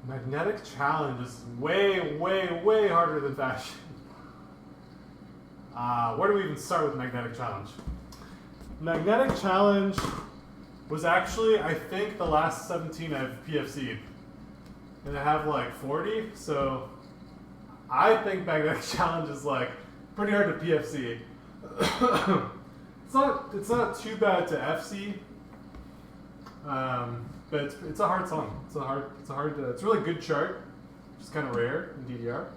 Magnetic challenge is way, way, way harder than fashion. Where do we even start with magnetic challenge? Magnetic challenge was actually, I think, the last 17 I've PFC'd. And I have like 40, so I think magnetic challenge is like pretty hard to PFC. It's not too bad to FC. But it's a hard song. It's a really good chart, which is kind of rare in DDR,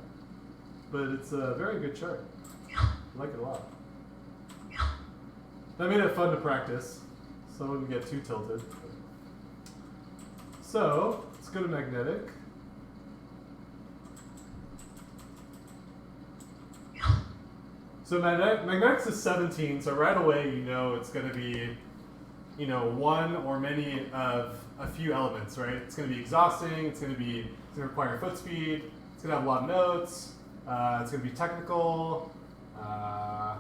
but it's a very good chart. I like it a lot. That made it fun to practice, so I wouldn't get too tilted. So let's go to magnetic. So magnetics is 17, so right away you know it's going to be, you know, one or many of a few elements, right? It's going to be exhausting, it's going to require foot speed, it's going to have a lot of notes, it's going to be technical,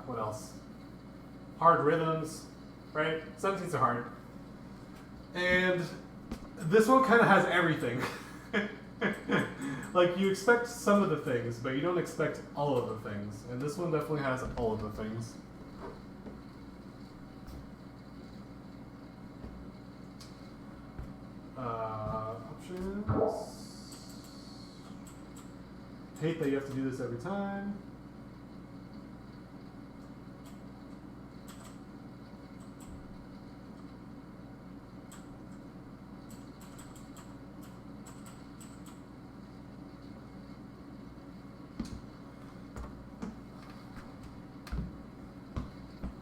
what else? Hard rhythms, right? 17s are hard. And this one kind of has everything. Like, you expect some of the things, but you don't expect all of the things. And this one definitely has all of the things. Options. Hate that you have to do this every time.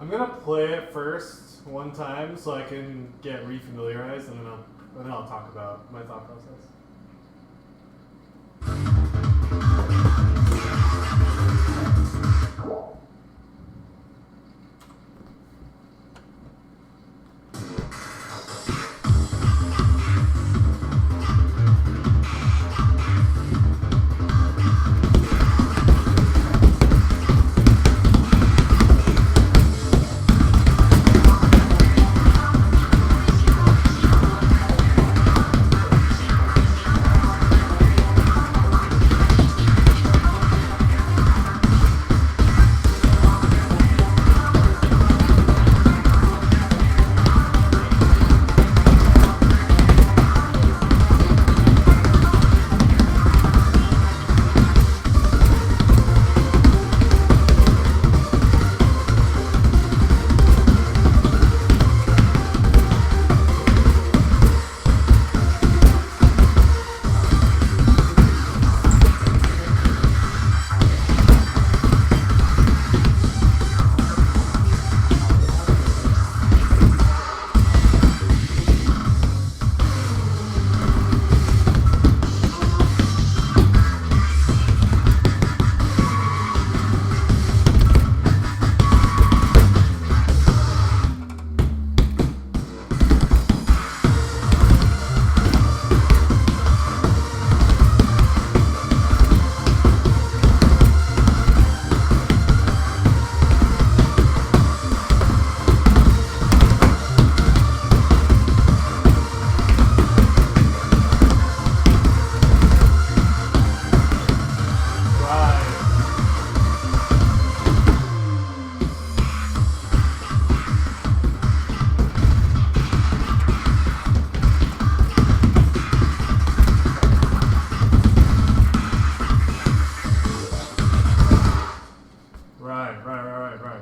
I'm gonna play it first one time so I can get refamiliarized, and then I'll talk about my thought process.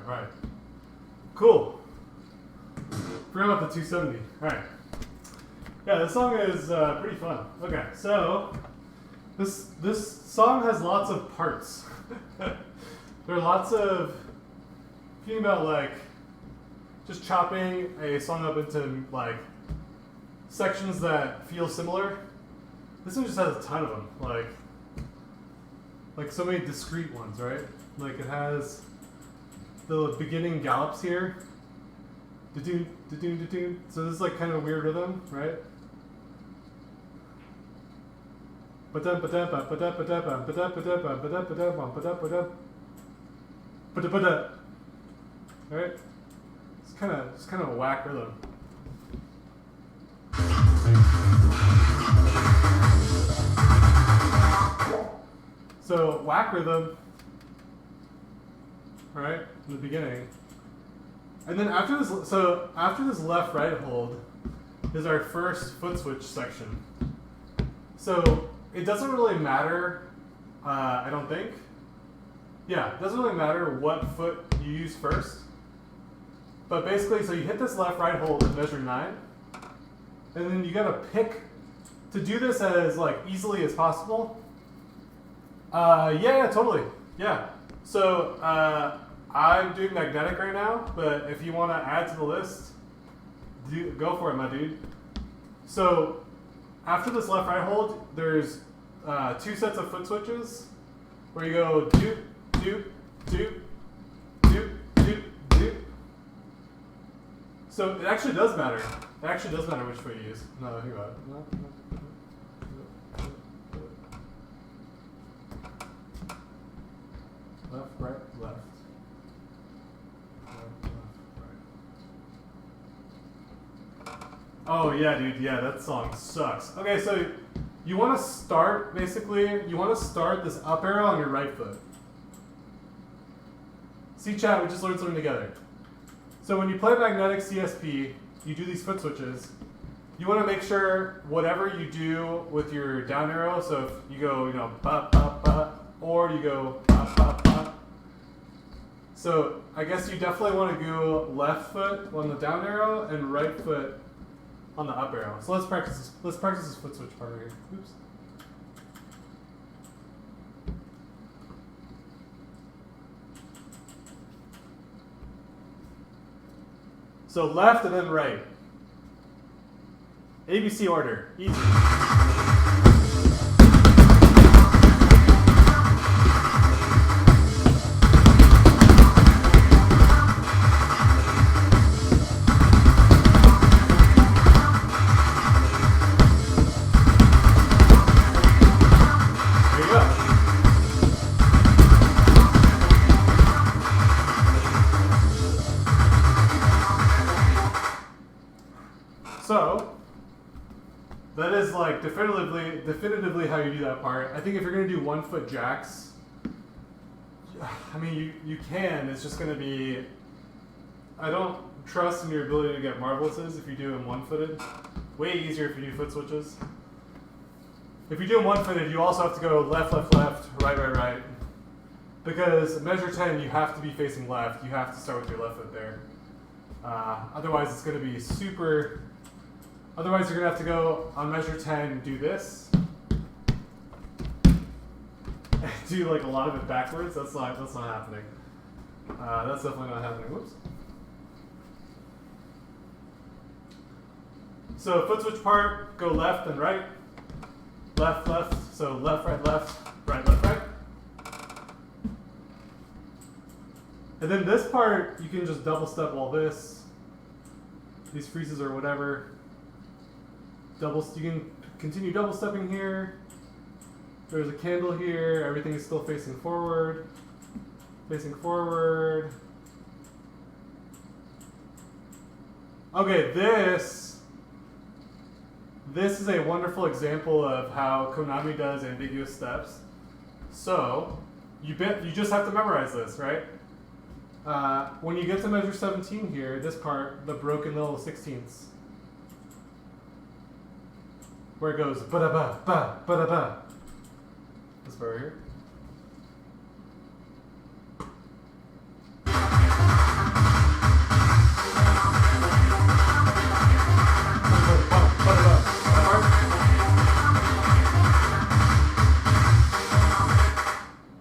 Right. Cool. Forgot about the 270. Alright. Yeah, this song is pretty fun. Okay, so this song has lots of parts. There are lots of, thinking about like just chopping a song up into like sections that feel similar. This one just has a ton of them, like so many discrete ones, right? Like it has the beginning gallops here. Da-doon, da-doon, da-doon. So this is like kind of a weird rhythm, right? Right? It's kind of a whack rhythm. whack rhythm, right, in the beginning. And then after this, so after this left right hold is our first foot switch section. So it doesn't really matter, I don't think. Yeah, it doesn't really matter what foot you use first. But basically, so you hit this left right hold at measure 9, and then you gotta pick to do this as like easily as possible. Yeah, totally. Yeah. So I'm doing magnetic right now, but if you want to add to the list, go for it, my dude. So after this left right hold, there's 2 sets of foot switches where you go doop, doop, doop, doop, doop, doop. So it actually does matter. It actually does matter which foot you use. No, think about it. No. Left, right, left. Oh yeah, dude, yeah, that song sucks. Okay, so you want to start, basically, you want to start this up arrow on your right foot. See, chat, we just learned something together. So when you play magnetic CSP, you do these foot switches. You want to make sure whatever you do with your down arrow, so if you go, you know, ba, ba, ba, or you go ba, ba, ba. So I guess you definitely want to go left foot on the down arrow and right foot on the up arrow. So let's practice this. Let's practice this foot switch part right here. Oops. So left and then right. ABC order. Easy. So that is like definitively how you do that part. I think if you're gonna do 1 foot jacks, I mean you can. It's just gonna be. I don't trust in your ability to get marvelouses if you do them 1-footed. Way easier if you do foot switches. If you do them 1-footed, you also have to go left, left, left, right, right, right. Because measure 10, you have to be facing left. You have to start with your left foot there. Otherwise, it's gonna be super. Otherwise, you're going to have to go on measure 10 and do this. Do like a lot of it backwards. That's not happening. That's definitely not happening. Whoops. So foot switch part, go left and right. Left, left. So left, right, left, right, left, right. And then this part, you can just double step all this. These freezes or whatever. You can continue double stepping here. There's a candle here. Everything is still facing forward. Facing forward. Okay, this is a wonderful example of how Konami does ambiguous steps. So you just have to memorize this, right? When you get to measure 17 here, this part, the broken little 16ths. Where it goes ba-da-ba, ba, ba-da-ba. This part right here.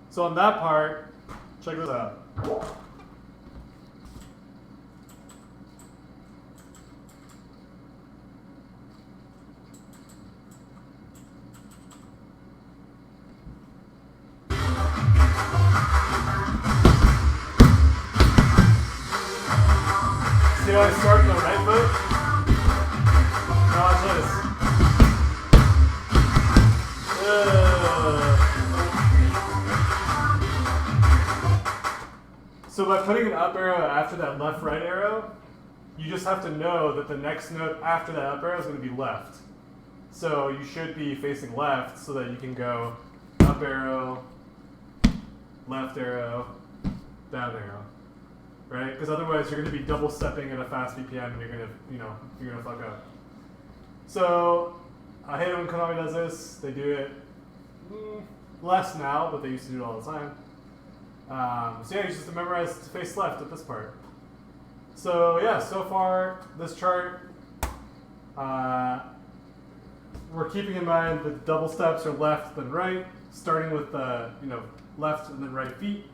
So on that part, check this out. See how I start on the right foot? Now watch this. So by putting an up arrow after that left right arrow, you just have to know that the next note after that up arrow is going to be left. So you should be facing left so that you can go up arrow, left arrow, down arrow, right? Because otherwise you're going to be double stepping at a fast BPM and you're going to, you're going to fuck up. So I hate it when Konami does this. They do it less now, but they used to do it all the time. So yeah, you just have to memorize to face left at this part. So yeah, so far this chart, we're keeping in mind the double steps are left then right, starting with the left and then right feet.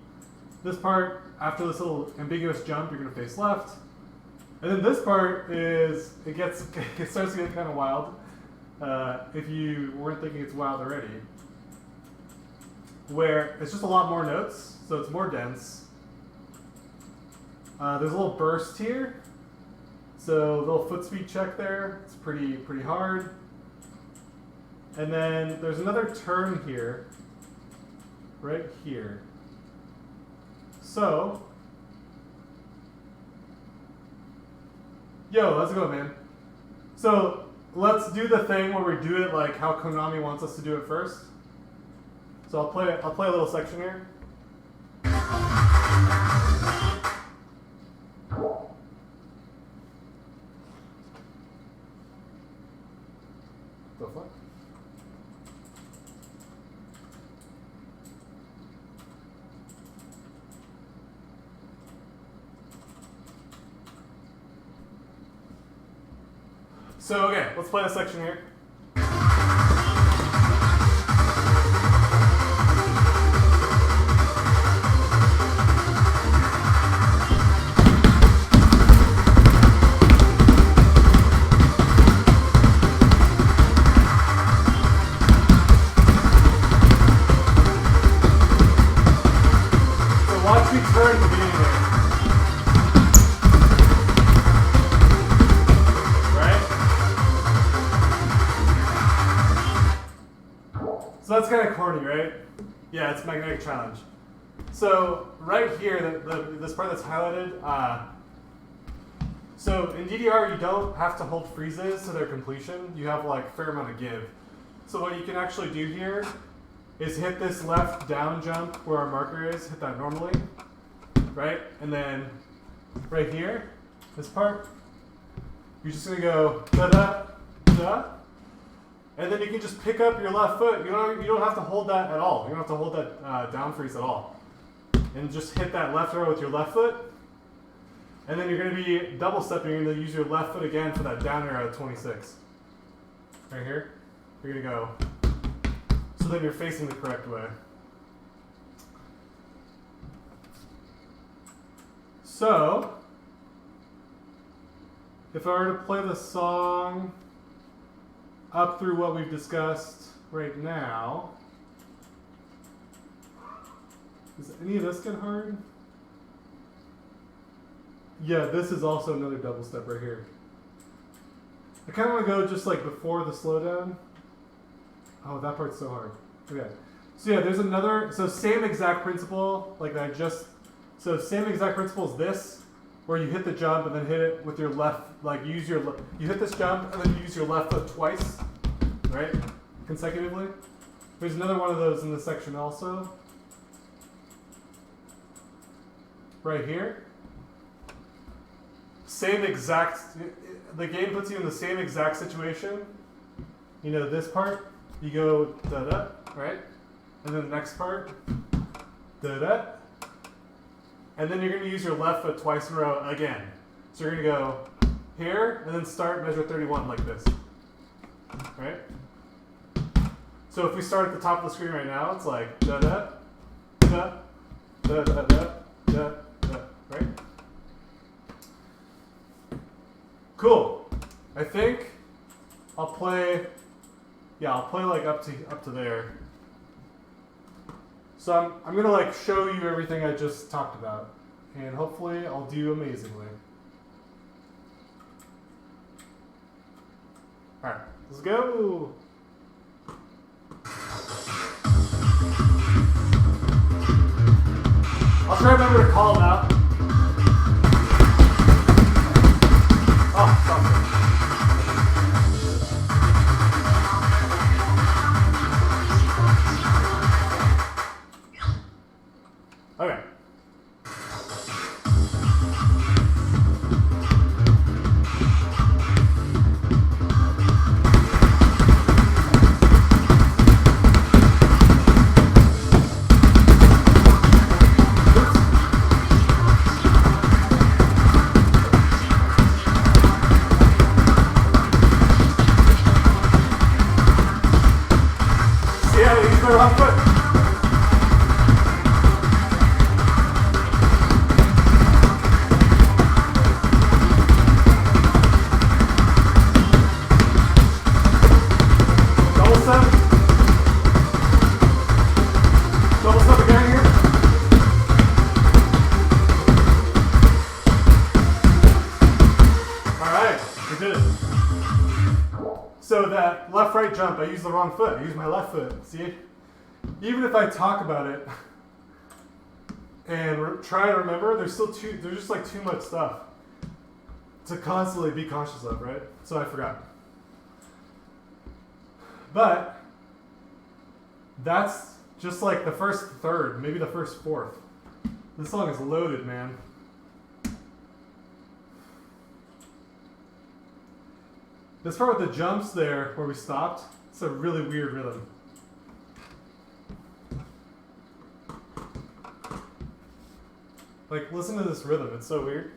This part, after this little ambiguous jump, you're going to face left. And then this part is, it starts to get kind of wild. If you weren't thinking it's wild already. Where it's just a lot more notes, so it's more dense. There's a little burst here. So a little foot speed check there. It's pretty hard. And then there's another turn here. Right here. So, yo, let's go, man. So let's do the thing where we do it like how Konami wants us to do it first. So I'll play a little section here. Go for it. So, okay, let's play a section here. So watch me turn at the beginning there. So that's kind of corny, right? Yeah, it's magnetic challenge. So right here, this part that's highlighted, so in DDR you don't have to hold freezes to their completion. You have like a fair amount of give. So what you can actually do here is hit this left down jump where our marker is, hit that normally, right? And then right here, this part, you're just gonna go da-da, da. And then you can just pick up your left foot. You don't have to hold that at all. You don't have to hold that down freeze at all. And just hit that left arrow with your left foot. And then you're going to be double stepping. You're going to use your left foot again for that down arrow at 26. Right here. You're going to go. So then you're facing the correct way. So, if I were to play the song up through what we've discussed right now, does any of this get hard? Yeah, this is also another double step right here. I kind of want to go just like before the slowdown. Oh, that part's so hard. Okay. So yeah, there's another, so same exact principle, like so same exact principle as this, where you hit the jump and then hit it with your left, like you hit this jump and then you use your left foot twice, right? Consecutively. There's another one of those in this section also. Right here. Same exact, the game puts you in the same exact situation. You know, this part, you go da-da, right? And then the next part, da-da. And then you're going to use your left foot twice in a row again. So you're going to go here, and then start measure 31 like this. Right? So if we start at the top of the screen right now, it's like da-da, da, da-da-da, da, da, right? Cool. I think I'll play like up to there. So I'm gonna like show you everything I just talked about, and hopefully I'll do amazingly. All right, let's go. I'll try to remember to call them out. Oh, stop. my wrong foot. Double step. Double step again here. Alright, we did it. So that left-right jump, I used the wrong foot. I used my left foot. See? Even if I talk about it and try to remember, there's just like too much stuff to constantly be conscious of, right? So I forgot. But that's just like the first third, maybe the first fourth. This song is loaded, man. This part with the jumps there, where we stopped, it's a really weird rhythm. Like, listen to this rhythm, it's so weird.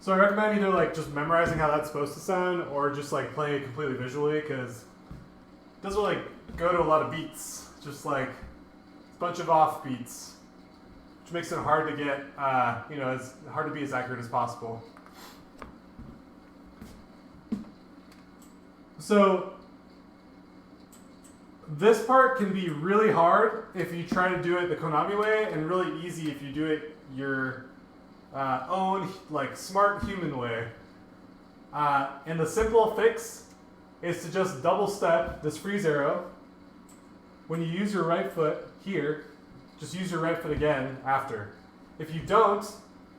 So I recommend either like just memorizing how that's supposed to sound or just like playing it completely visually, because it doesn't really go to a lot of beats, just like a bunch of off beats, which makes it hard to get, it's hard to be as accurate as possible. So this part can be really hard if you try to do it the Konami way, and really easy if you do it your own like smart human way. And the simple fix is to just double step this freeze arrow. When you use your right foot here, just use your right foot again after. If you don't,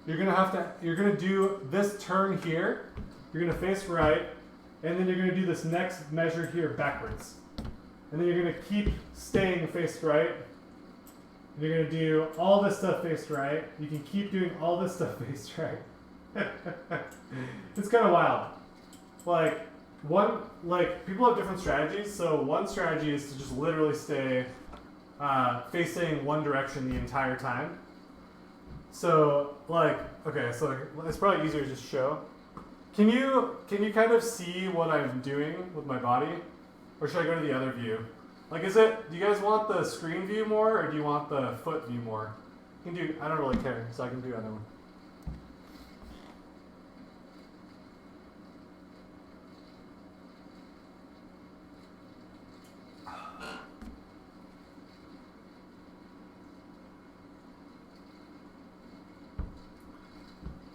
you're gonna do this turn here, you're gonna face right, and then you're gonna do this next measure here backwards. And then you're gonna keep staying faced right. And you're gonna do all this stuff faced right. You can keep doing all this stuff faced right. It's kind of wild. People have different strategies. So one strategy is to just literally stay facing one direction the entire time. So so it's probably easier to just show. Can you kind of see what I'm doing with my body? Or should I go to the other view? Do you guys want the screen view more, or do you want the foot view more? I don't really care, so I can do either one.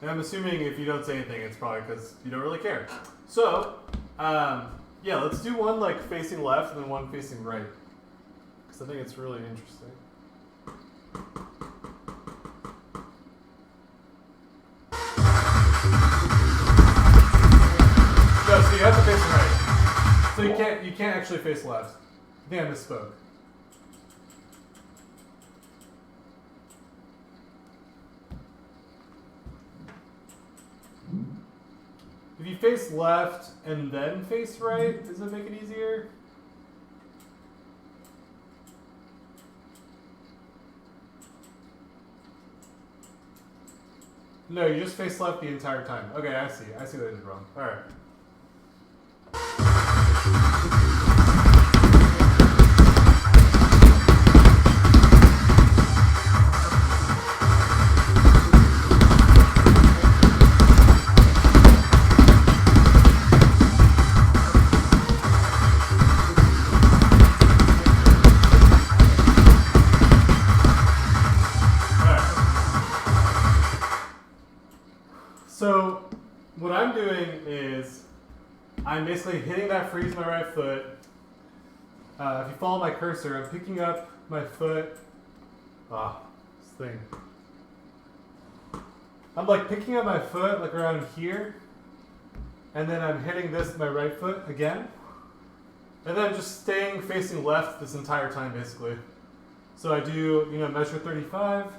And I'm assuming if you don't say anything, it's probably because you don't really care. So, yeah, let's do one like facing left and then one facing right, because I think it's really interesting. No, so you have to face right. So you can't actually face left. I think I misspoke. If you face left and then face right, does it make it easier? No, you just face left the entire time. Okay, I see what I did wrong. All right. So what I'm doing is I'm basically hitting that freeze with my right foot. If you follow my cursor, I'm picking up my foot. This thing. I'm like picking up my foot like around here, and then I'm hitting this with my right foot again, and then I'm just staying facing left this entire time basically. So I do, measure 35.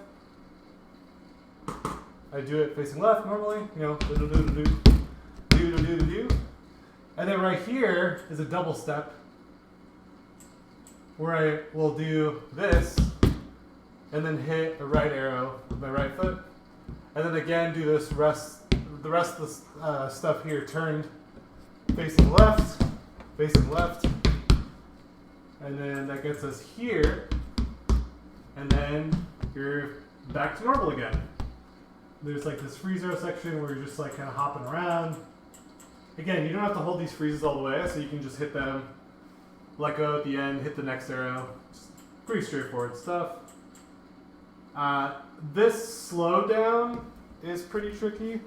I do it facing left normally, do. And then right here is a double step where I will do this and then hit a right arrow with my right foot, and then again do the rest of the stuff here turned facing left, and then that gets us here, and then you're back to normal again. There's like this free zero section where you're just like kind of hopping around. Again, you don't have to hold these freezes all the way, so you can just hit them, let go at the end, hit the next arrow. Just pretty straightforward stuff. This slowdown is pretty tricky.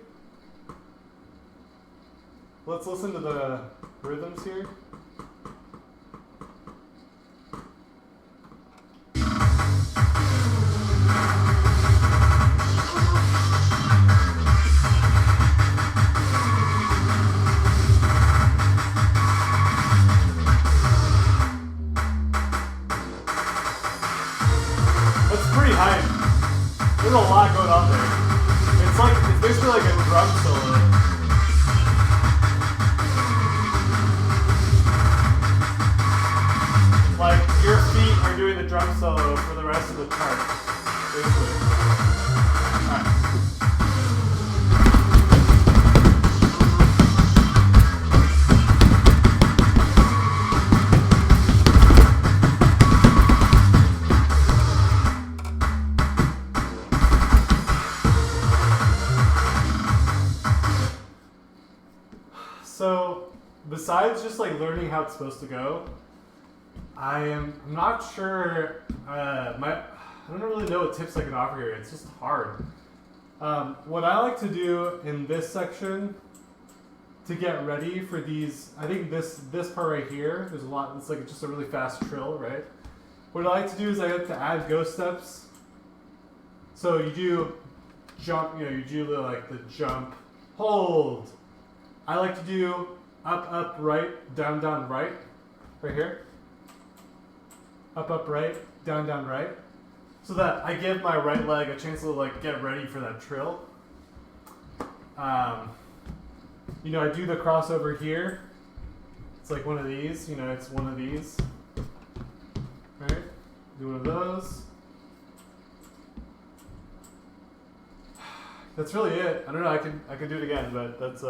Let's listen to the rhythms here. There's a lot going on there. It's basically like a drum solo. Like your feet are doing the drum solo for the rest of the part, basically. Alright. So, besides just like learning how it's supposed to go, I'm not sure. I don't really know what tips I can offer here. It's just hard. What I like to do in this section to get ready for these, I think this part right here, there's a lot. It's like just a really fast trill, right? What I like to do is I like to add ghost steps. So you do jump, you do like the jump, hold. I like to do up, right, down, right here. Up, right, down, right. So that I give my right leg a chance to like get ready for that trill. I do the crossover here. It's like one of these, it's one of these. Right? Do one of those. That's really it. I don't know, I can do it again, but that's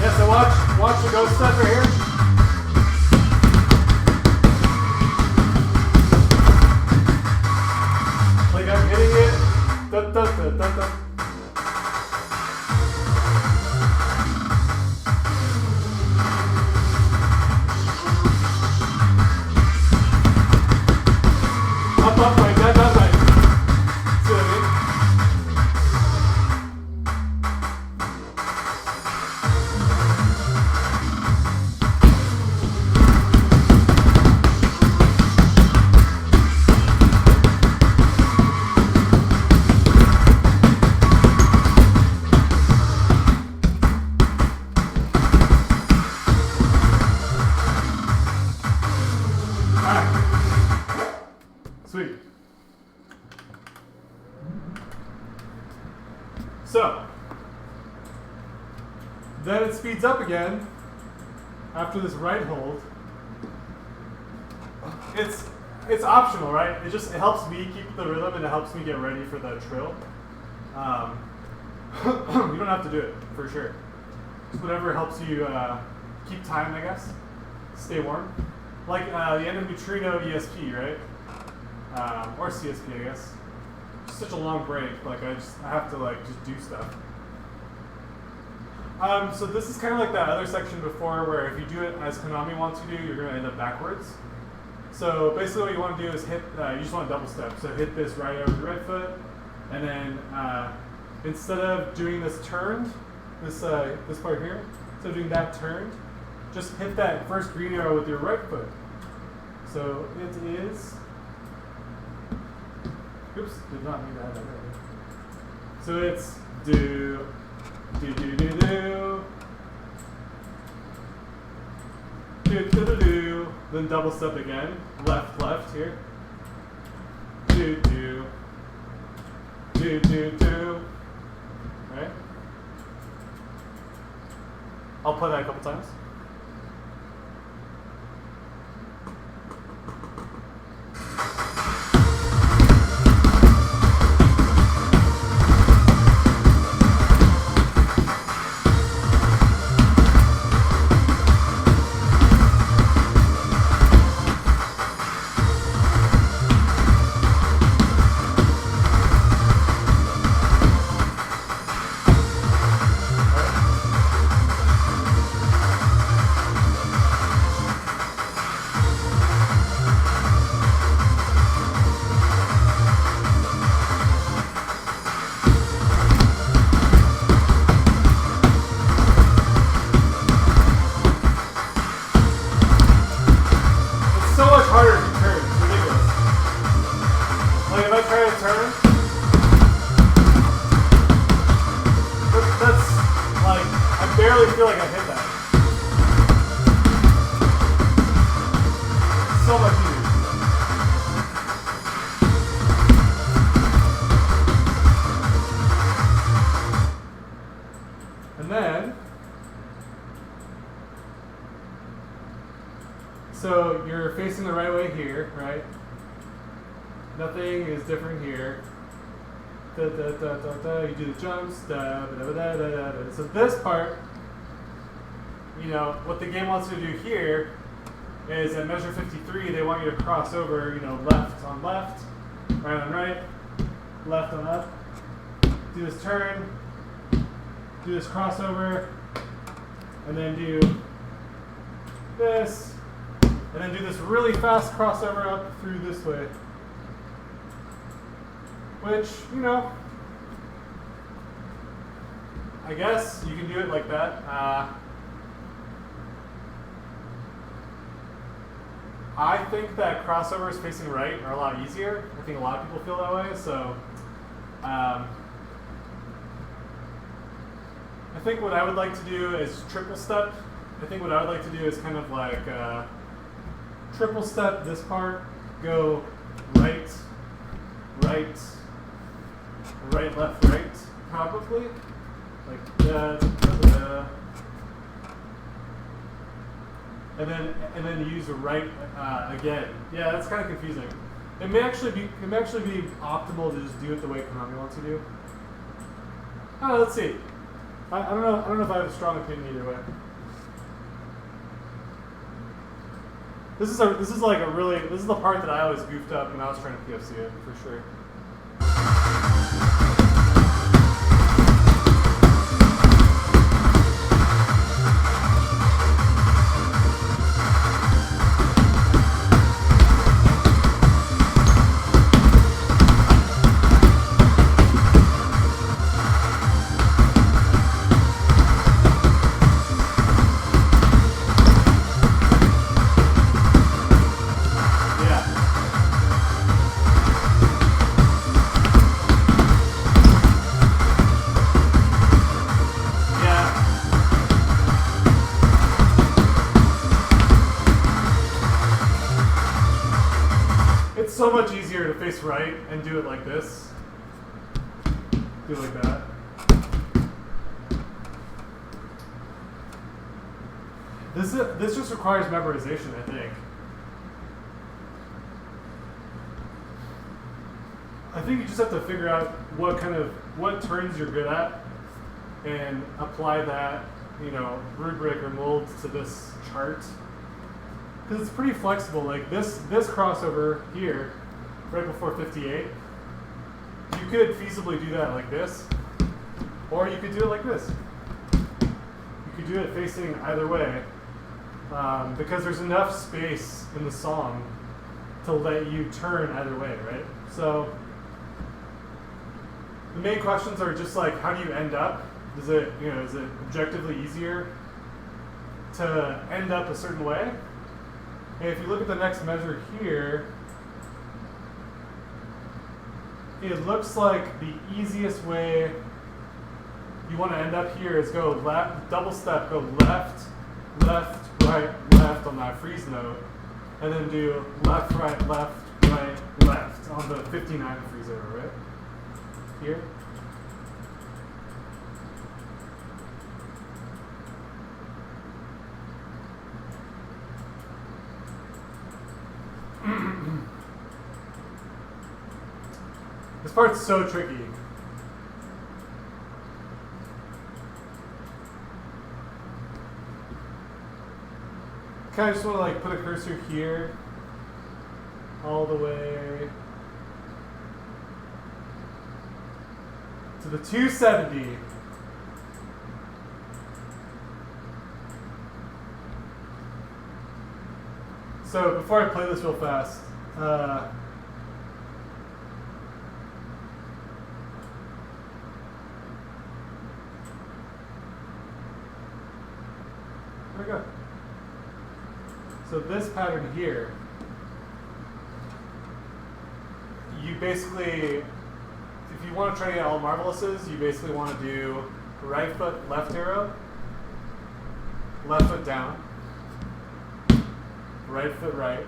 Yeah, so watch the ghost step right here. Like I'm hitting it. Dun, dun, dun, dun, dun. Up, right, down, right. See what I mean? Sweet. So, then it speeds up again after this right hold. It's optional, right? It helps me keep the rhythm and it helps me get ready for the trill. You don't have to do it, for sure. Just whatever helps you keep time, I guess. Stay warm. Like the end of Neutrino ESP, right? Or CSP, I guess. It's such a long break, like I have to just do stuff. So this is kind of like that other section before where if you do it as Konami wants you to, you're going to end up backwards. So basically what you want to do is hit, you just want to double step. So hit this right over the right foot, and then instead of doing this turned, this part here, instead of doing that turned, just hit that first green arrow with your right foot. So it is, oops, did not mean to have that right. So it's do, do, do, do, do, do, do, do, do, then double step again, left, left here, do, do, do, do, do, right? I'll play that a couple times. So you're facing the right way here, right? Nothing is different here. Da, da, da, da, da. You do the jumps. Da, da, da, da, da, da, da. So this part, you know, what the game wants you to do here is at measure 53, they want you to cross over, you know, left on left, right on right, left on up. Do this turn, do this crossover, and then do this, and then do this really fast crossover up through this way. Which, you know, I guess you can do it like that. I think that crossovers facing right are a lot easier. I think a lot of people feel that way. So I think what I would like to do is triple step. I think what I would like to do is kind of like triple step this part, go right, right, right, left, right, probably. Like da, da, da. And then use right again. Yeah, that's kind of confusing. It may actually be optimal to just do it the way Konami wants to do. Oh, let's see. I don't know if I have a strong opinion either way. This is the part that I always goofed up when I was trying to PFC it for sure. So much easier to face right and do it like this. Do it like that. This just requires memorization, I think. I think you just have to figure out what turns you're good at and apply that, you know, rubric or mold to this chart. Because it's pretty flexible. Like this crossover here, right before 58, you could feasibly do that like this, or you could do it like this. You could do it facing either way, because there's enough space in the song to let you turn either way, right? So the main questions are just like, how do you end up? Is it objectively easier to end up a certain way. And if you look at the next measure here, it looks like the easiest way you want to end up here is go left, double step, go left, left, right, left on that freeze note, and then do left, right, left, on the 59 freeze over, right? Here. This part's so tricky. Kind of just want to like put a cursor here, all the way to the 270. So before I play this real fast, there we go. So this pattern here, you basically, if you want to try to get all marvelouses, you basically want to do right foot left arrow, left foot down, right foot right,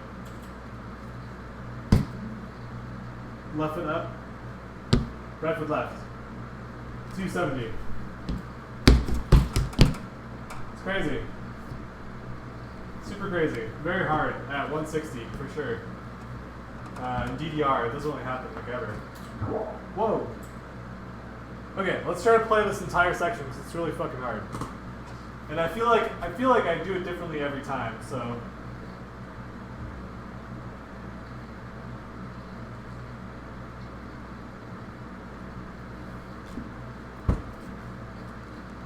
left foot up, right foot left. 270. It's crazy. Super crazy. Very hard at 160 for sure. In DDR, it doesn't really happen like ever. Whoa. Okay, let's try to play this entire section because it's really fucking hard. And I feel like I do it differently every time, so.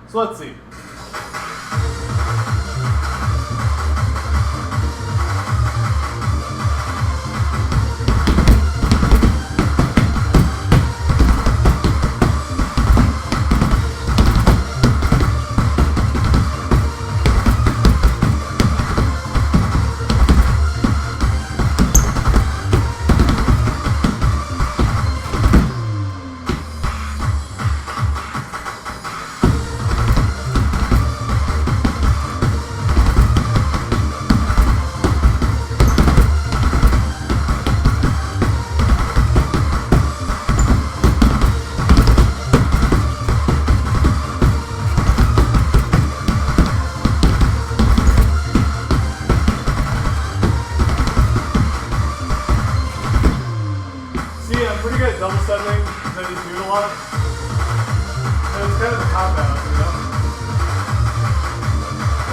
So let's see. Double stepping, because I just do it a lot. And it's kind of a cop-out, you know?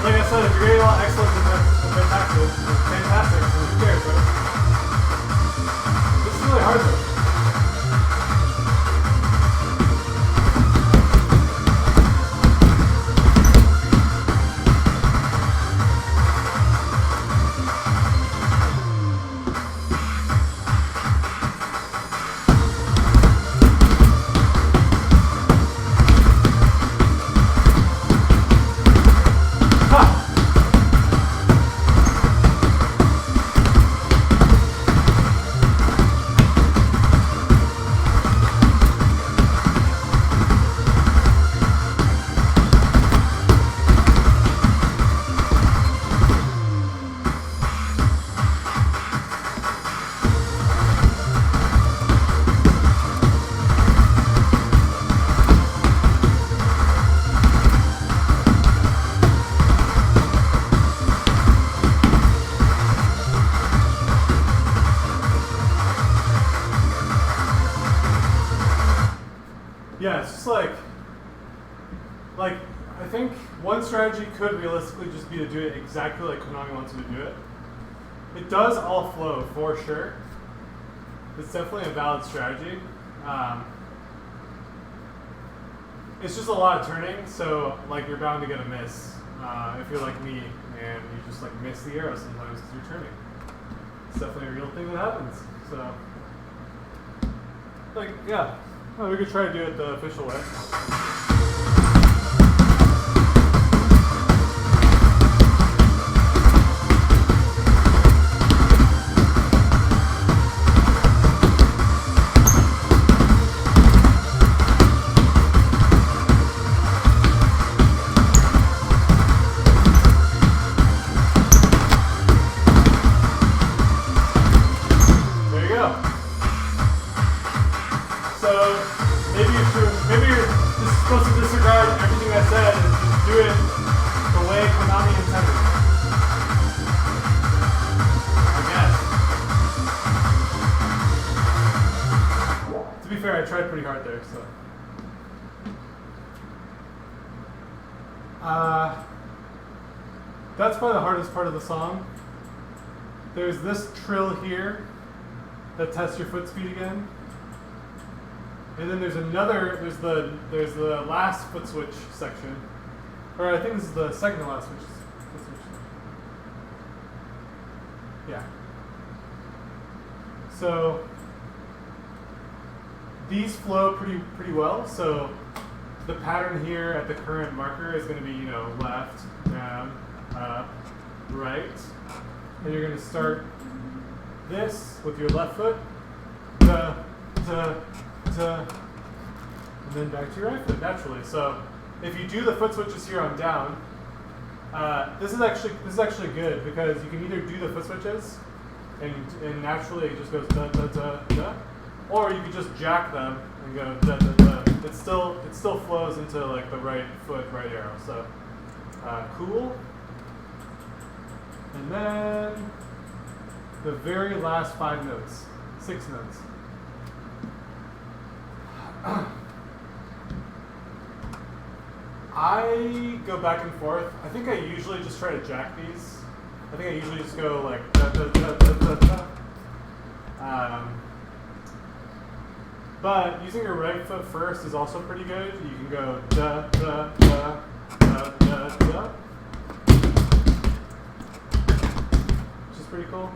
Like I said, if you're getting a lot of excellence in fantastic, so who cares, right? This is really hard though. Yeah, it's just like I think one strategy could realistically just be to do it exactly like Konami wants you to do it. It does all flow for sure. It's definitely a valid strategy. It's just a lot of turning, so like you're bound to get a miss if you're like me and you just like miss the arrow sometimes because you're turning. It's definitely a real thing that happens. So, like, yeah. Well, we could try to do it the official way. hard there, so. That's probably the hardest part of the song. There's this trill here that tests your foot speed again. And then there's the last foot switch section. Or I think this is the second to last foot switch. Yeah. So these flow pretty well. So the pattern here at the current marker is going to be, you know, left, down, up, right. And you're going to start this with your left foot, and then back to your right foot naturally. So if you do the foot switches here on down, this is actually good because you can either do the foot switches and naturally it just goes da da da da, or you can just jack them and go da da da. It still flows into like the right foot, right arrow. So cool. And then the very last 5 notes, 6 notes. I go back and forth. I think I usually just try to jack these. I think I usually just go like da da da da da da. But using your right foot first is also pretty good. You can go da da da da da da, which is pretty cool.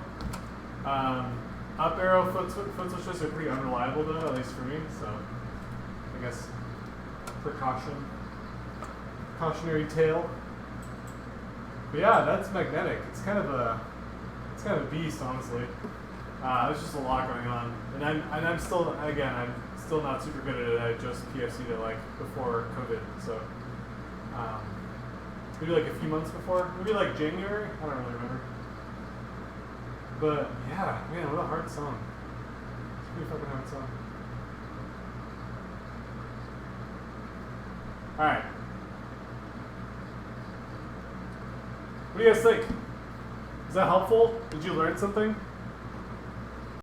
Up arrow foot switches are pretty unreliable though, at least for me. So I guess cautionary tale. But yeah, that's magnetic. It's kind of a beast, honestly. There's just a lot going on, and I'm still not super good at it. I just PFC'd it like before COVID, so maybe like a few months before, maybe like January. I don't really remember. But yeah, man, what a hard song. It's a pretty fucking hard song. All right. What do you guys think? Is that helpful? Did you learn something?